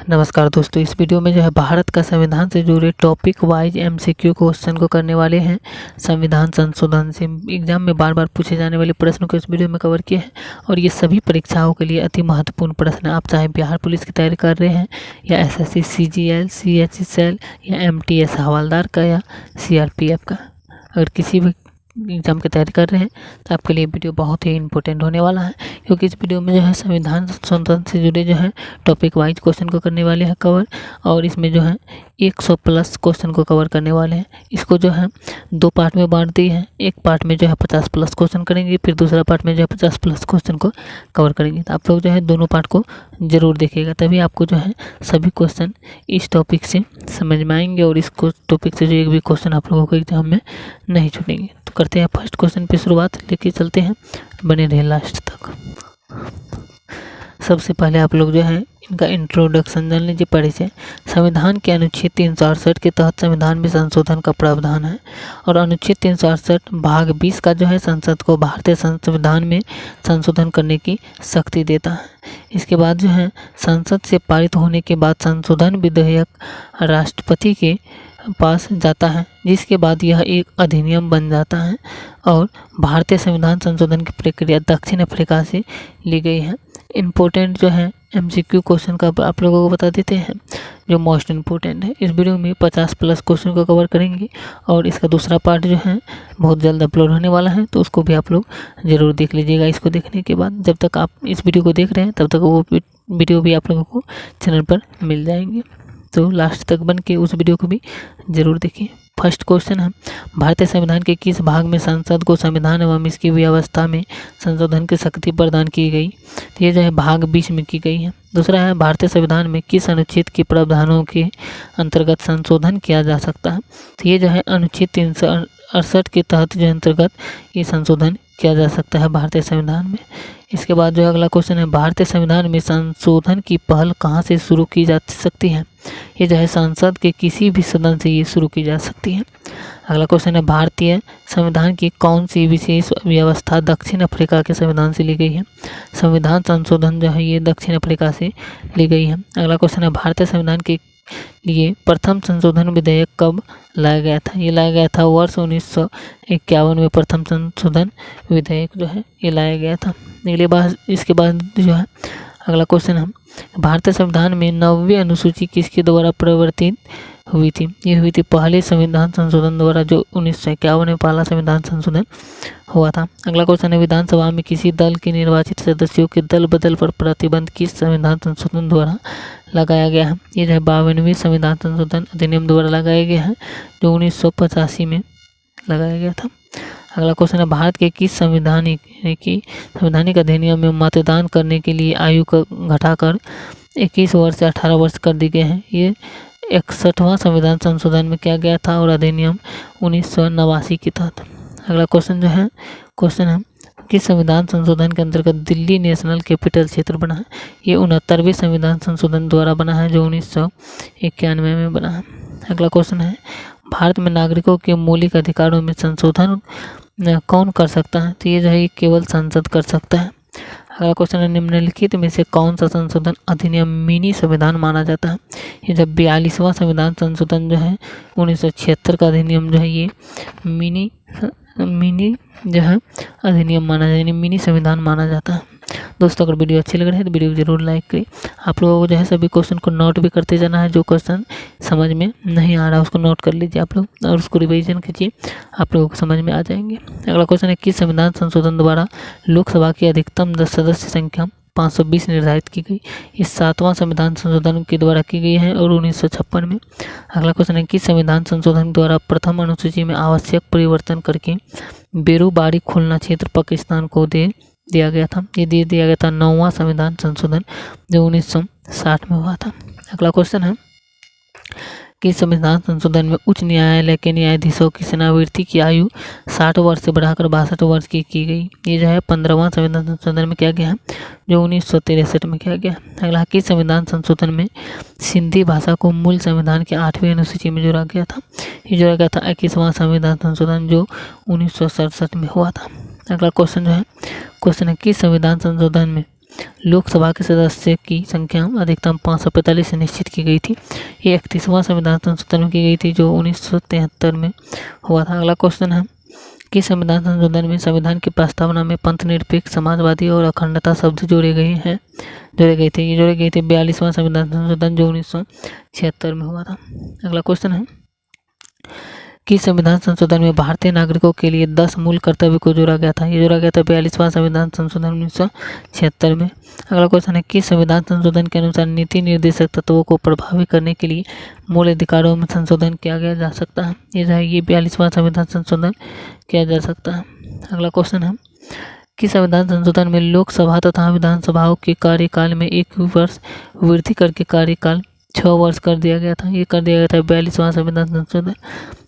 नमस्कार दोस्तों, इस वीडियो में जो है भारत का संविधान से जुड़े टॉपिक वाइज एमसीक्यू क्वेश्चन को करने वाले हैं। संविधान संशोधन से एग्जाम में बार बार पूछे जाने वाले प्रश्नों को इस वीडियो में कवर किए हैं और ये सभी परीक्षाओं के लिए अति महत्वपूर्ण प्रश्न। आप चाहे बिहार पुलिस की तैयारी कर रहे हैं या एसएससी, सीजीएल, सीएचएसएल या एमटीएस हवलदार का या सीआरपीएफ का, अगर किसी भी एग्जाम की तैयारी कर रहे हैं तो आपके लिए वीडियो बहुत ही इंपॉर्टेंट होने वाला है, क्योंकि इस वीडियो में जो है संविधान संशोधन से जुड़े जो है टॉपिक वाइज क्वेश्चन को करने वाले हैं कवर, और इसमें जो है 100+ क्वेश्चन को कवर करने वाले हैं। इसको जो है 2 पार्ट में बांट दी है। एक पार्ट में जो है 50+ क्वेश्चन करेंगे, फिर दूसरा पार्ट में जो है 50+ क्वेश्चन को कवर करेंगे। तो आप लोग जो है दोनों पार्ट को ज़रूर देखिएगा, तभी आपको जो है सभी क्वेश्चन इस टॉपिक से समझ में आएंगे और इस टॉपिक से जो एक भी क्वेश्चन आप लोगों को एग्जाम में नहीं छूटेंगे। तो करते हैं फर्स्ट क्वेश्चन पे शुरुआत, लेके चलते हैं, बने रहे लास्ट तक। सबसे पहले आप लोग जो है इनका इंट्रोडक्शन जान लीजिए, परिचय। संविधान के अनुच्छेद 368 के तहत संविधान में संशोधन का प्रावधान है और अनुच्छेद 368 भाग 20 का जो है संसद को भारतीय संविधान में संशोधन करने की शक्ति देता है। इसके बाद जो है संसद से पारित होने के बाद संशोधन विधेयक राष्ट्रपति के पास जाता है, जिसके बाद यह एक अधिनियम बन जाता है और भारतीय संविधान संशोधन की प्रक्रिया दक्षिण अफ्रीका से ली गई है। इम्पोर्टेंट जो है एमसीक्यू क्वेश्चन का आप लोगों को बता देते हैं, जो मोस्ट इम्पोर्टेंट है। इस वीडियो में 50+ क्वेश्चन को कवर करेंगे और इसका दूसरा पार्ट जो है बहुत जल्द अपलोड होने वाला है, तो उसको भी आप लोग ज़रूर देख लीजिएगा। इसको देखने के बाद जब तक आप इस वीडियो को देख रहे हैं तब तक वो वीडियो भी आप लोगों को चैनल पर मिल जाएंगे, तो लास्ट तक बन के उस वीडियो को भी ज़रूर देखिए। फर्स्ट क्वेश्चन है, भारतीय संविधान के किस भाग में संसद को संविधान एवं इसकी व्यवस्था में संशोधन की शक्ति प्रदान की गई? तो ये जो है भाग 20 में की गई है। दूसरा है, भारतीय संविधान में किस अनुच्छेद के प्रावधानों के अंतर्गत संशोधन किया जा सकता है? तो ये जो है अनुच्छेद 368 के तहत जो अंतर्गत ये संशोधन किया जा सकता है भारतीय संविधान में। इसके बाद जो अगला क्वेश्चन है, भारतीय संविधान में संशोधन की पहल कहाँ से शुरू की जा सकती है? ये जो है संसद के किसी भी सदन से ये शुरू की जा सकती है। अगला क्वेश्चन है, भारतीय संविधान की कौन सी विशेष व्यवस्था दक्षिण अफ्रीका के संविधान से ली गई है? संविधान संशोधन जो है ये दक्षिण अफ्रीका से ली गई है। अगला क्वेश्चन है, भारतीय संविधान के लिए प्रथम संशोधन विधेयक कब लाया गया था? ये लाया गया था वर्ष 1951 में प्रथम संशोधन विधेयक जो है ये लाया गया था। इसके बाद जो है अगला क्वेश्चन है, भारतीय संविधान में 9वीं अनुसूची किसके द्वारा परिवर्तित हुई थी? ये हुई थी पहले संविधान संशोधन द्वारा, जो 1951 में पहला संविधान संशोधन हुआ था। अगला क्वेश्चन है, विधानसभा में किसी दल के निर्वाचित सदस्यों के दल बदल पर प्रतिबंध किस संविधान संशोधन द्वारा लगाया गया है? ये जो है 52वें संविधान संशोधन अधिनियम द्वारा लगाया गया है, जो 1985 में लगाया गया था। अगला क्वेश्चन है, भारत के किस संवैधानिक अधिनियम में मतदान करने के लिए आयु को घटाकर 21 वर्ष से 18 वर्ष कर दी गई है? ये 61वां संविधान संशोधन में किया गया था और अधिनियम 1989 के तहत। अगला क्वेश्चन जो है किस संविधान संशोधन के अंतर्गत दिल्ली नेशनल कैपिटल क्षेत्र बना है? ये 69वें संविधान संशोधन द्वारा बना है, जो 1991 में बना है। अगला क्वेश्चन है, भारत में नागरिकों के मौलिक अधिकारों में संशोधन कौन कर सकता है? तो ये जो है केवल संसद कर सकता है। अगला क्वेश्चन है, निम्नलिखित में से कौन सा संशोधन अधिनियम मिनी संविधान माना जाता है? ये जब 42वां संविधान संशोधन जो है 1976 का अधिनियम जो है ये मिनी जो है अधिनियम माना जाता है, यानी मिनी संविधान माना जाता है। दोस्तों, अगर वीडियो अच्छी लग रही है तो वीडियो को जरूर लाइक करें। आप लोगों को जो है सभी क्वेश्चन को नोट भी करते जाना है, जो क्वेश्चन समझ में नहीं आ रहा उसको नोट कर लीजिए आप लोग और उसको रिवीजन कीजिए, आप लोगों को समझ में आ जाएंगे। अगला क्वेश्चन है, किस संविधान संशोधन द्वारा लोकसभा की अधिकतम सदस्य संख्या 520 निर्धारित की गई? इस 7वां संविधान संशोधन के द्वारा की गई है और 1956 में। अगला क्वेश्चन है, किस संविधान संशोधन द्वारा प्रथम अनुसूची में आवश्यक परिवर्तन करके बेरूबारी खुलना क्षेत्र पाकिस्तान को दे दिया गया था? ये दे दिया गया था 9वां संविधान संशोधन, जो 1960 में हुआ था। अगला क्वेश्चन है, किस संविधान संशोधन में उच्च न्यायालय के न्यायाधीशों की सेवानिवृत्ति की आयु 60 वर्ष से बढ़ाकर 62 वर्ष की गई? ये जो है 15वां संविधान संशोधन में किया गया है, जो 1963 में किया गया। अगला, किस संविधान संशोधन में सिंधी भाषा को मूल संविधान के 8वीं अनुसूची में जोड़ा गया था? ये जोड़ा गया था 21वां संविधान संशोधन, जो 1967 में हुआ था। अगला क्वेश्चन जो है, क्वेश्चन है, किस संविधान संशोधन में लोकसभा के सदस्य की संख्या अधिकतम 545 से निश्चित की गई थी। ये 31वां संविधान संशोधन में की गई थी जो 1973 में हुआ था। अगला क्वेश्चन है कि संविधान संशोधन में संविधान की प्रस्तावना में पंथ निरपेक्ष, समाजवादी और अखंडता शब्द जोड़े गए थे। ये जोड़े गए थे 42वां संविधान संशोधन जो 1976 में हुआ था। अगला क्वेश्चन है कि संविधान संशोधन में भारतीय नागरिकों के लिए 10 मूल कर्तव्य को जोड़ा गया था। ये जोड़ा गया था 42वां संविधान संशोधन 1976 में। अगला क्वेश्चन है कि संविधान संशोधन के अनुसार नीति निर्देशक तत्वों को प्रभावी करने के लिए मूल अधिकारों में संशोधन किया गया जा सकता है। ये 42वां संविधान संशोधन किया जा सकता है। अगला क्वेश्चन है कि संविधान संशोधन में लोकसभा तथा विधानसभाओं के कार्यकाल में 1 वर्ष वृद्धि करके कार्यकाल 6 वर्ष कर दिया गया था। ये कर दिया गया था 42वां संविधान संशोधन।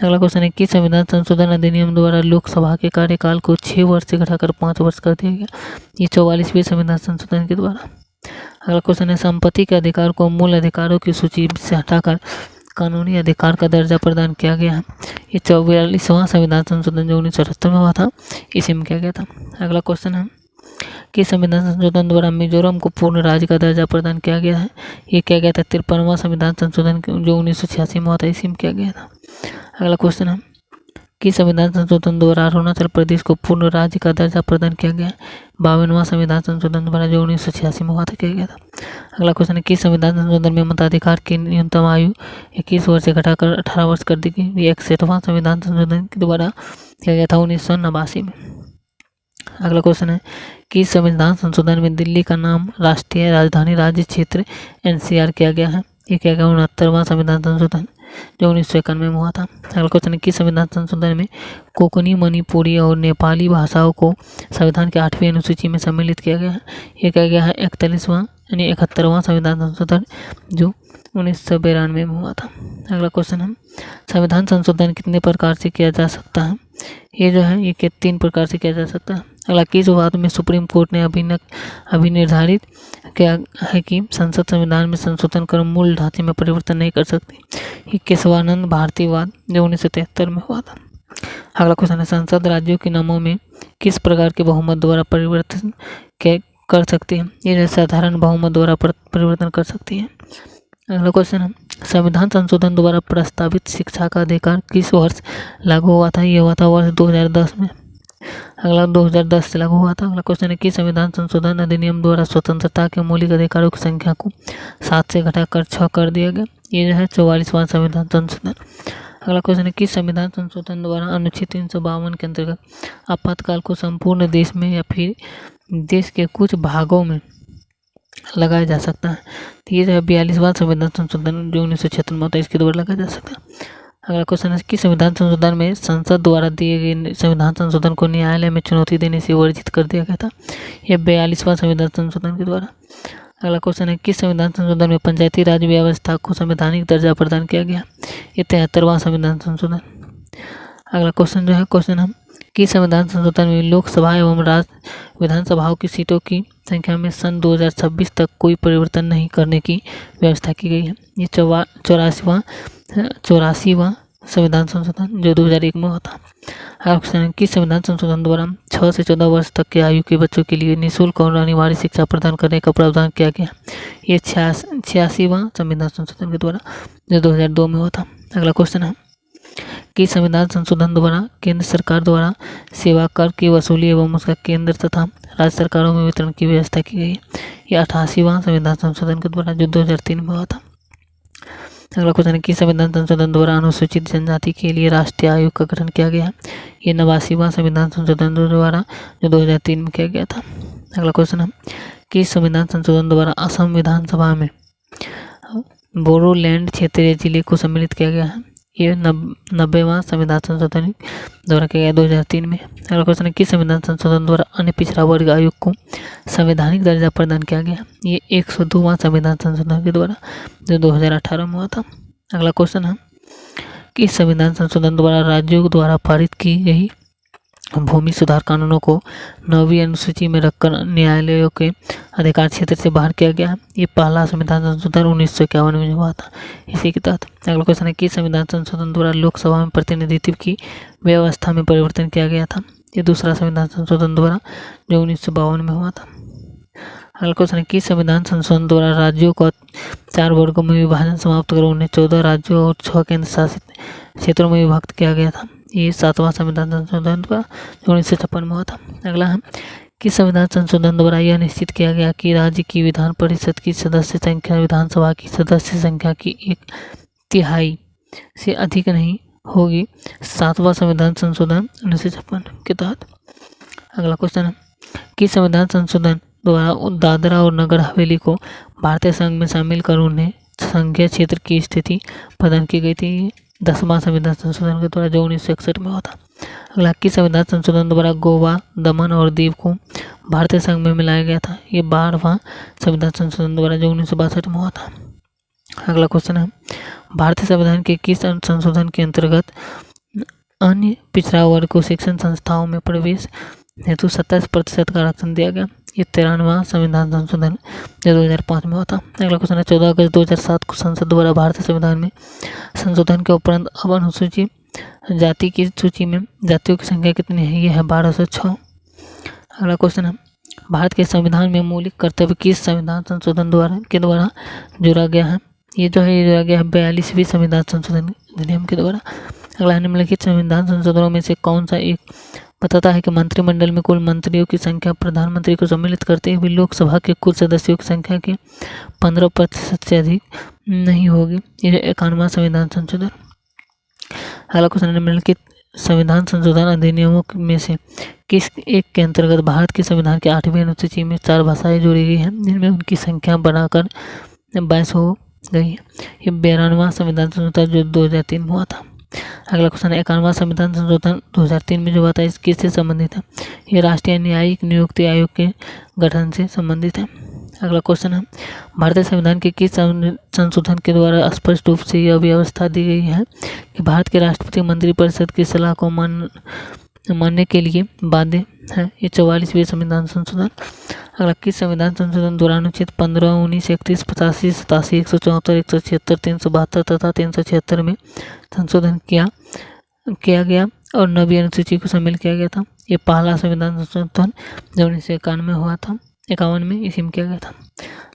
अगला क्वेश्चन है कि संविधान संशोधन अधिनियम द्वारा लोकसभा के कार्यकाल को 6 वर्ष से घटाकर 5 वर्ष कर दिया गया। ये 44वें संविधान संशोधन के द्वारा। अगला क्वेश्चन है संपत्ति के अधिकार को मूल अधिकारों की सूची से हटाकर कानूनी अधिकार का दर्जा प्रदान किया गया है। ये 44वां संविधान संशोधन जो 1978 में हुआ था इसी में किया गया था। अगला क्वेश्चन है कि संविधान संशोधन द्वारा मिजोरम को पूर्ण राज्य का दर्जा प्रदान किया गया है। ये किया गया था 53वां संविधान संशोधन जो 1986 में हुआ था इसी में किया गया था। अगला क्वेश्चन है कि संविधान संशोधन द्वारा अरुणाचल प्रदेश को पूर्ण राज्य का दर्जा प्रदान किया गया है। 52वां संविधान संशोधन द्वारा जो 1986 में हुआ था किया गया था। अगला क्वेश्चन है कि संविधान संशोधन में मताधिकार की न्यूनतम आयु 21 वर्ष से घटाकर 18 वर्ष कर दी गई। ये 61वां संविधान संशोधन के द्वारा किया गया था 1989 में। अगला क्वेश्चन है कि संविधान संशोधन में दिल्ली का नाम राष्ट्रीय राजधानी राज्य क्षेत्र NCR किया गया है। ये किया गया 69वां संविधान संशोधन जो 1991 में हुआ था। अगला क्वेश्चन है कि संविधान संशोधन में कोंकणी, मणिपुरी और नेपाली भाषाओं को संविधान के 8वीं अनुसूची में सम्मिलित किया गया है। ये किया गया है 71वां संविधान संशोधन जो 1992 में हुआ था। अगला क्वेश्चन है संविधान संशोधन कितने प्रकार से किया जा सकता है। ये जो है ये 3 प्रकार से किया जा सकता है। अगला किस बात में सुप्रीम कोर्ट ने अभिनिर्धारित किया है कि संसद संविधान में संशोधन कर मूल ढांचे में परिवर्तन नहीं कर सकती। ये केशवानंद भारतीवाद जो 1973 में हुआ था। अगला क्वेश्चन है संसद राज्यों के नामों में किस प्रकार के बहुमत द्वारा परिवर्तन कर सकती है। ये साधारण बहुमत द्वारा परिवर्तन कर सकती है। अगला क्वेश्चन है संविधान संशोधन द्वारा प्रस्तावित शिक्षा का अधिकार किस वर्ष लागू हुआ था। ये हुआ था वर्ष 2010 में। अगला 2010 से लागू हुआ था। अगला क्वेश्चन है कि संविधान संशोधन अधिनियम द्वारा स्वतंत्रता के मौलिक अधिकारों की संख्या को 7 से घटाकर 6 कर दिया गया। ये जो है 44वां संविधान संशोधन। अगला क्वेश्चन है कि संविधान संशोधन द्वारा अनुच्छेद 352 के अंतर्गत आपातकाल को संपूर्ण देश में या फिर देश के कुछ भागों में लगाया जा सकता है। तो ये जो है 42वां संविधान संशोधन जो 1976 में होता है इसके द्वारा लगाया जा सकता है। अगला क्वेश्चन है कि संविधान संशोधन में संसद द्वारा दिए गए संविधान संशोधन को न्यायालय में चुनौती देने से वर्जित कर दिया गया था। यह 42वां संविधान संशोधन के द्वारा। अगला क्वेश्चन है कि संविधान संशोधन में पंचायती राज व्यवस्था को संवैधानिक दर्जा प्रदान किया गया। ये 73वां संविधान संशोधन। अगला क्वेश्चन जो है क्वेश्चन है कि संविधान संशोधन में लोकसभा एवं विधानसभाओं की सीटों की संख्या में सन 2026 तक कोई परिवर्तन नहीं करने की व्यवस्था की गई है। ये 84वां संविधान संशोधन जो 2001 में हुआ था। अगला क्वेश्चन है कि संविधान संशोधन द्वारा 6 से 14 वर्ष तक के आयु के बच्चों के लिए निःशुल्क और अनिवार्य शिक्षा प्रदान करने का प्रावधान किया गया। ये 86वां संविधान संशोधन के द्वारा जो 2002 में हुआ था। अगला क्वेश्चन है कि संविधान संशोधन द्वारा केंद्र सरकार द्वारा सेवा कर की वसूली एवं उसका केंद्र तथा राज्य सरकारों में वितरण की व्यवस्था की गई है। यह 88वां संविधान संशोधन के द्वारा जो 2003 में हुआ था। अगला क्वेश्चन है कि संविधान संशोधन द्वारा अनुसूचित जनजाति के लिए राष्ट्रीय आयोग का गठन किया गया है। ये 89वां संविधान संशोधन द्वारा जो 2003 में किया गया था। अगला क्वेश्चन है कि संविधान संशोधन द्वारा असम विधानसभा में बोडोलैंड क्षेत्रीय जिले को सम्मिलित किया गया है। ये 90वां संविधान संशोधन द्वारा किया गया 2003 में। अगला क्वेश्चन है कि संविधान संशोधन द्वारा अन्य पिछड़ा वर्ग आयोग को संवैधानिक दर्जा प्रदान किया गया। ये 102वां संविधान संशोधन के द्वारा जो 2018 में हुआ था। अगला क्वेश्चन है कि संविधान संशोधन द्वारा राज्यों द्वारा पारित की गई भूमि सुधार कानूनों को 9वीं अनुसूची में रखकर न्यायालयों के अधिकार क्षेत्र से बाहर किया गया। ये पहला संविधान संशोधन 1951 में हुआ था इसी के तहत। अगला क्वेश्चन है कि संविधान संशोधन द्वारा लोकसभा में प्रतिनिधित्व की व्यवस्था में परिवर्तन किया गया था। ये दूसरा संविधान संशोधन द्वारा जो 1952 में हुआ था। अगला क्वेश्चन है, किस संविधान संशोधन द्वारा राज्यों को 4 वर्गों में विभाजन समाप्त कर उन्हें 14 राज्यों और 6 केंद्र शासित क्षेत्रों में विभक्त किया गया था? ये 7वां संविधान संशोधन द्वारा 1956 में हुआ था। अगला है, किस संविधान संशोधन द्वारा यह निश्चित किया गया कि राज्य की विधान परिषद की सदस्य संख्या विधानसभा की सदस्य संख्या की 1/3 से अधिक नहीं होगी? 7वां संविधान संशोधन 1956 के तहत। अगला क्वेश्चन है, किस संविधान संशोधन द्वारा दादरा और नगर हवेली को भारतीय संघ में शामिल कर उन्हें संघीय क्षेत्र की स्थिति प्रदान की गई थी? 10वां संविधान संशोधन के द्वारा जो 1961 में हुआ था। अगला, किस संविधान संशोधन द्वारा गोवा, दमन और दीव को भारतीय संघ में मिलाया गया था? ये 12वां संविधान संशोधन द्वारा जो 1962 में हुआ था। अगला क्वेश्चन है, भारतीय संविधान के किस संशोधन के अंतर्गत अन्य पिछड़ा वर्ग को शिक्षण संस्थाओं में प्रवेश हेतु 27% का आरक्षण दिया गया? ये 13वां संविधान संशोधन जो 2005 में हुआ था। अगला क्वेश्चन है, 14 अगस्त 2007 को संसद द्वारा भारतीय संविधान में संशोधन के उपरांत अब अनुसूचित जाति की सूची में जातियों की संख्या कितनी है? ये है 1206। अगला क्वेश्चन है, भारत के संविधान में मौलिक कर्तव्य किस संविधान संशोधन द्वारा जोड़ा गया है? ये जो है जोड़ा गया है 42वीं संविधान संशोधन अधिनियम के द्वारा। अगला, निम्नलिखित संविधान संशोधनों में से कौन सा एक बताता है कि मंत्रिमंडल में कुल मंत्रियों की संख्या प्रधानमंत्री को सम्मिलित करते हुए लोकसभा के कुल सदस्यों की संख्या के 15% से अधिक नहीं होगी? यह 51वां संविधान संशोधन। अगला क्वेश्चन, निम्नलिखित संविधान संशोधन अधिनियमों में से किस एक के अंतर्गत भारत के संविधान के 8वीं अनुसूची में 4 भाषाएं जोड़ी गई हैं जिनमें उनकी संख्या बढ़ाकर 22 हो गई है? ये 92वां संविधान संशोधन जो 2003 में हुआ था। अगला क्वेश्चन है, 51वां संविधान संशोधन 2003 में जो हुआ था इस किससे संबंधित है? ये राष्ट्रीय न्यायिक नियुक्ति आयोग के गठन से संबंधित है। अगला क्वेश्चन है, भारतीय संविधान के किस संशोधन के द्वारा स्पष्ट रूप से यह व्यवस्था दी गई है कि भारत के राष्ट्रपति मंत्रिपरिषद की सलाह को मानने के लिए बाध्य है? ये 44वें संविधान संशोधन। अगला, किस संविधान संशोधन द्वारा अनुच्छेद 15, 19, 31, 85, 87, 174, 176, 372 तथा 376 में संशोधन किया गया और नवी अनुसूची को शामिल किया गया था? ये पहला संविधान संशोधन जो 1951 में हुआ था, 51 में इसी में किया गया था।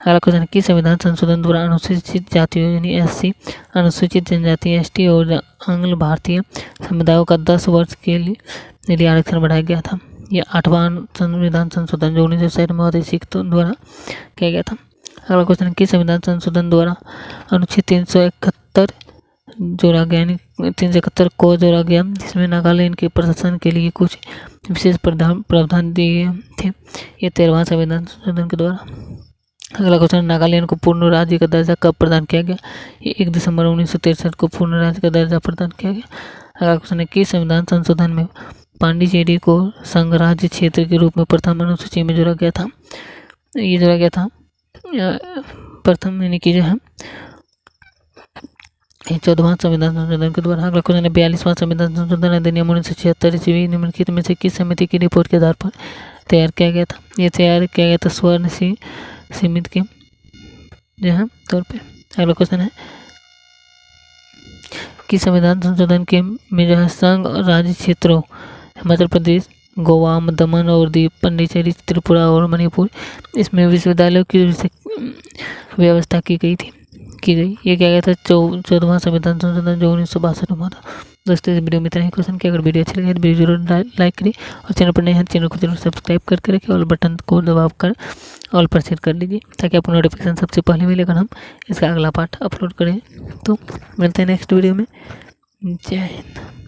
अगला क्वेश्चन, किस संविधान संशोधन द्वारा अनुसूचित जातियों यानी SC, अनुसूचित जनजाति ST और आंग्ल भारतीय समुदायों का 10 वर्ष के लिए आरक्षण बढ़ाया गया था? ये 8वां संविधान संशोधन जो 1960 में हुआ था इसी द्वारा किया गया था। अगला क्वेश्चन, किस संविधान संशोधन द्वारा अनुच्छेद 371 जोड़ा गया यानी 371 को जोड़ा गया जिसमें नागालैंड के प्रशासन के लिए कुछ विशेष प्रावधान दिए थे? ये 13वां संविधान संशोधन के द्वारा। अगला क्वेश्चन, नागालैंड को पूर्ण राज्य का दर्जा कब प्रदान किया गया? ये 1 दिसंबर 1963 को पूर्ण राज्य का दर्जा प्रदान किया गया। अगला क्वेश्चन है, किस संविधान संशोधन में पांडिचेरी को संघ राज्य क्षेत्र के रूप में प्रथम अनुसूची में जोड़ा गया था? ये जोड़ा गया था प्रथम यानी कि जो है 14वां संविधान संशोधन के द्वारा। अगला क्वेश्चन है, 42वां संविधान संशोधन अधिनियम 1976 ईस्वी निम्नलिखित में से किस समिति की रिपोर्ट के आधार पर तैयार किया गया था? ये तैयार किया गया था स्वर्ण सीमित के जो है तौर पे। अगला क्वेश्चन है, किस संविधान संशोधन के में जो है संघ राज्य क्षेत्रों हिमाचल प्रदेश, गोवा, दमन और दीव, पांडिचेरी, त्रिपुरा और मणिपुर इसमें विश्वविद्यालयों की व्यवस्था की गई। ये क्या गया था 14वां संविधान संशोधन जो 1962 में हुआ था। दोस्तों, इस वीडियो में इतना ही क्वेश्चन कि अगर वीडियो अच्छी लगे तो वीडियो जरूर लाइक करिए और चैनल पर नए हैं चैनल को जरूर सब्सक्राइब करके रखिए और बटन को दबाकर ऑल पर सेट कर लीजिए ताकि आपको नोटिफिकेशन सबसे पहले मिले अगर हम इसका अगला पार्ट अपलोड करें। तो मिलते हैं नेक्स्ट वीडियो में। जय हिंद।